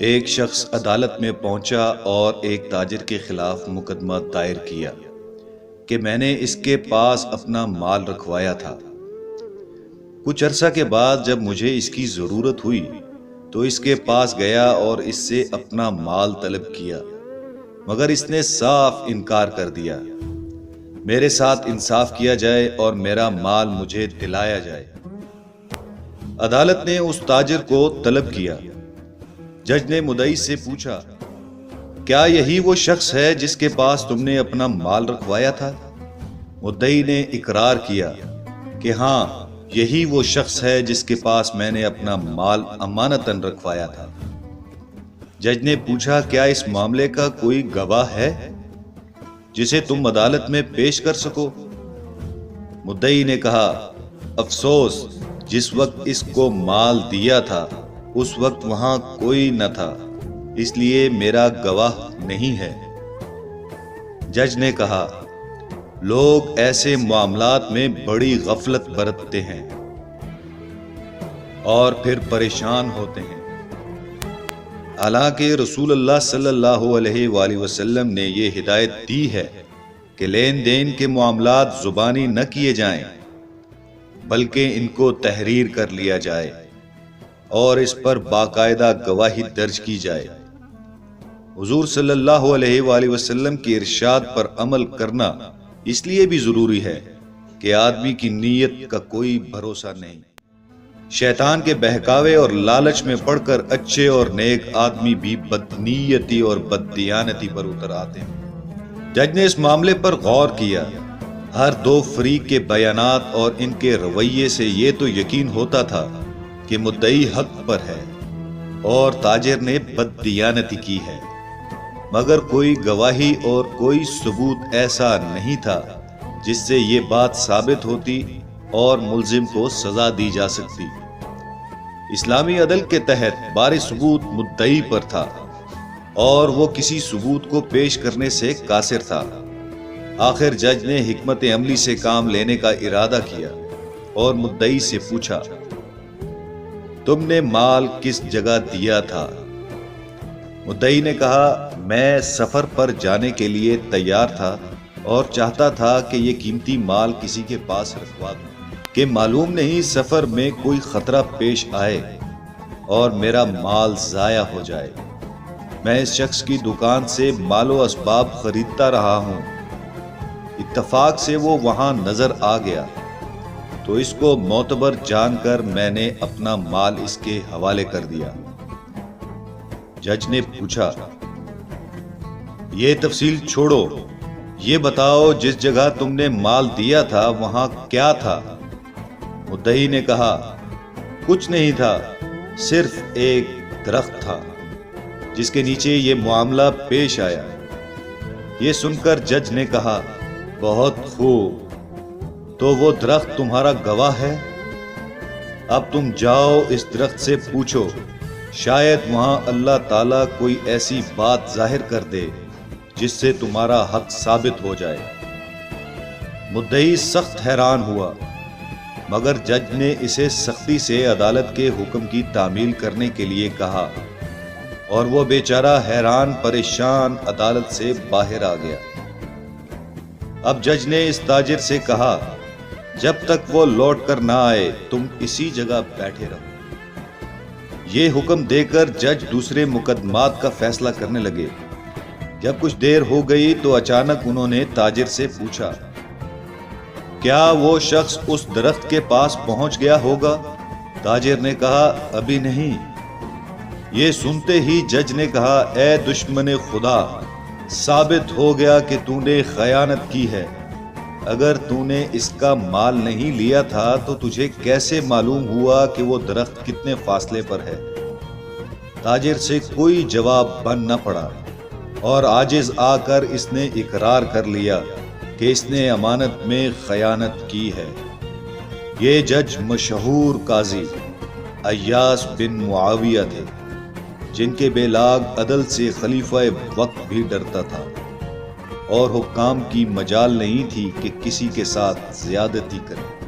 ایک شخص عدالت میں پہنچا اور ایک تاجر کے خلاف مقدمہ دائر کیا کہ میں نے اس کے پاس اپنا مال رکھوایا تھا۔ کچھ عرصہ کے بعد جب مجھے اس کی ضرورت ہوئی تو اس کے پاس گیا اور اس سے اپنا مال طلب کیا، مگر اس نے صاف انکار کر دیا۔ میرے ساتھ انصاف کیا جائے اور میرا مال مجھے دلایا جائے۔ عدالت نے اس تاجر کو طلب کیا۔ جج نے مدعی سے پوچھا، کیا یہی وہ شخص ہے جس کے پاس تم نے اپنا مال رکھوایا تھا؟ مدعی نے اقرار کیا کہ ہاں، یہی وہ شخص ہے جس کے پاس میں نے اپنا مال امانتاً رکھوایا تھا۔ جج نے پوچھا، کیا اس معاملے کا کوئی گواہ ہے جسے تم عدالت میں پیش کر سکو؟ مدعی نے کہا، افسوس، جس وقت اس کو مال دیا تھا اس وقت وہاں کوئی نہ تھا، اس لیے میرا گواہ نہیں ہے۔ جج نے کہا، لوگ ایسے معاملات میں بڑی غفلت برتتے ہیں اور پھر پریشان ہوتے ہیں۔ حالانکہ رسول اللہ صلی اللہ علیہ وآلہ وسلم نے یہ ہدایت دی ہے کہ لین دین کے معاملات زبانی نہ کیے جائیں، بلکہ ان کو تحریر کر لیا جائے اور اس پر باقاعدہ گواہی درج کی جائے۔ حضور صلی اللہ علیہ وآلہ وسلم کے ارشاد پر عمل کرنا اس لیے بھی ضروری ہے کہ آدمی کی نیت کا کوئی بھروسہ نہیں۔ شیطان کے بہکاوے اور لالچ میں پڑ کر اچھے اور نیک آدمی بھی بدنیتی اور بددیانتی پر اتر آتے ہیں۔ جج نے اس معاملے پر غور کیا۔ ہر دو فریق کے بیانات اور ان کے رویے سے یہ تو یقین ہوتا تھا کہ مدعی حق پر ہے اور تاجر نے بددیانتی کی ہے، مگر کوئی گواہی اور کوئی ثبوت ایسا نہیں تھا جس سے یہ بات ثابت ہوتی اور ملزم کو سزا دی جا سکتی۔ اسلامی عدل کے تحت بار ثبوت مدعی پر تھا اور وہ کسی ثبوت کو پیش کرنے سے قاصر تھا۔ آخر جج نے حکمت عملی سے کام لینے کا ارادہ کیا اور مدعی سے پوچھا، تم نے مال کس جگہ دیا تھا؟ مدعی نے کہا، میں سفر پر جانے کے لیے تیار تھا اور چاہتا تھا کہ یہ قیمتی مال کسی کے پاس رکھوا دوں کہ معلوم نہیں سفر میں کوئی خطرہ پیش آئے اور میرا مال ضائع ہو جائے۔ میں اس شخص کی دکان سے مال و اسباب خریدتا رہا ہوں، اتفاق سے وہ وہاں نظر آ گیا تو اس کو معتبر جان کر میں نے اپنا مال اس کے حوالے کر دیا۔ جج نے پوچھا، یہ تفصیل چھوڑو، یہ بتاؤ جس جگہ تم نے مال دیا تھا وہاں کیا تھا؟ مدعی نے کہا، کچھ نہیں تھا، صرف ایک درخت تھا جس کے نیچے یہ معاملہ پیش آیا۔ یہ سن کر جج نے کہا، بہت خوب، تو وہ درخت تمہارا گواہ ہے؟ اب تم جاؤ اس درخت سے پوچھو، شاید وہاں اللہ تعالیٰ کوئی ایسی بات ظاہر کر دے جس سے تمہارا حق ثابت ہو جائے۔ مدعی سخت حیران ہوا، مگر جج نے اسے سختی سے عدالت کے حکم کی تعمیل کرنے کے لیے کہا اور وہ بیچارہ حیران پریشان عدالت سے باہر آ گیا۔ اب جج نے اس تاجر سے کہا، جب تک وہ لوٹ کر نہ آئے تم اسی جگہ بیٹھے رہو۔ یہ حکم دے کر جج دوسرے مقدمات کا فیصلہ کرنے لگے۔ جب کچھ دیر ہو گئی تو اچانک انہوں نے تاجر سے پوچھا، کیا وہ شخص اس درخت کے پاس پہنچ گیا ہوگا؟ تاجر نے کہا، ابھی نہیں۔ یہ سنتے ہی جج نے کہا، اے دشمن خدا، ثابت ہو گیا کہ تو نے خیانت کی ہے۔ اگر تو نے اس کا مال نہیں لیا تھا تو تجھے کیسے معلوم ہوا کہ وہ درخت کتنے فاصلے پر ہے؟ تاجر سے کوئی جواب بن نہ پڑا اور عاجز آ کر اس نے اقرار کر لیا کہ اس نے امانت میں خیانت کی ہے۔ یہ جج مشہور قاضی ایاس بن معاویہ تھے، جن کے بے لاگ عدل سے خلیفہ وقت بھی ڈرتا تھا اور حکام کی مجال نہیں تھی کہ کسی کے ساتھ زیادتی کرے۔